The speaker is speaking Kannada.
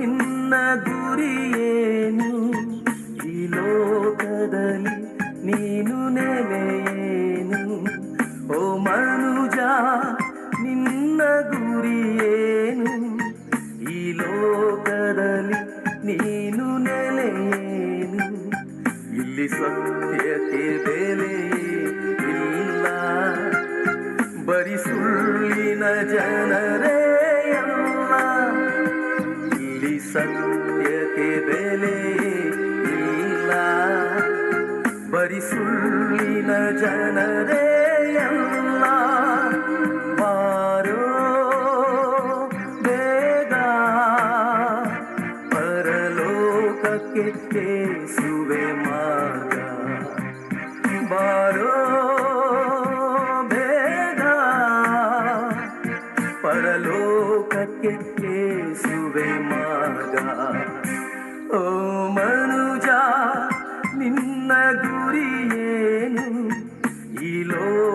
ನಿನ್ನ ಗುರಿಯೇನು ಈ ಲೋಕದಲ್ಲಿ ನೀನು ನೆಲೆಯೇನು ಓ ಮನುಜ ನಿನ್ನ ಗುರಿಯೇನು ಈ ಲೋಕದಲ್ಲಿ ನೀನು ನೆಲೆಯೇನು ಇಲ್ಲಿ ಸತ್ಯಕ್ಕೆ ಬೆಲೆ ಇಲ್ಲ ಬರಿ ಸುಳ್ಳಿನ ಜನರೇ ಅಲ್ಲ ಇಲ್ಲಿ ಸತ್ಯಕ್ಕೆ ಬೆಲೆ ಇಲ್ಲ ಬರಿ ಸುಳ್ಳಿನ ಜನರೇ ಅಲ್ಲ ಬಾರೋ ಬೇಗ ಪರಲೋಕಕ್ಕೆ ಯೇಸುವೆ ಮಾರ್ಗ ಬಾರೋ ಬೇಗ ಪರಲೋಕಕ್ಕೆ ಯೇಸುವೆ ಮಾರ್ಗ ಓ ಮನುಜ ನಿನ್ನ ಗುರಿಯೇನು ಈ ಲೋಕ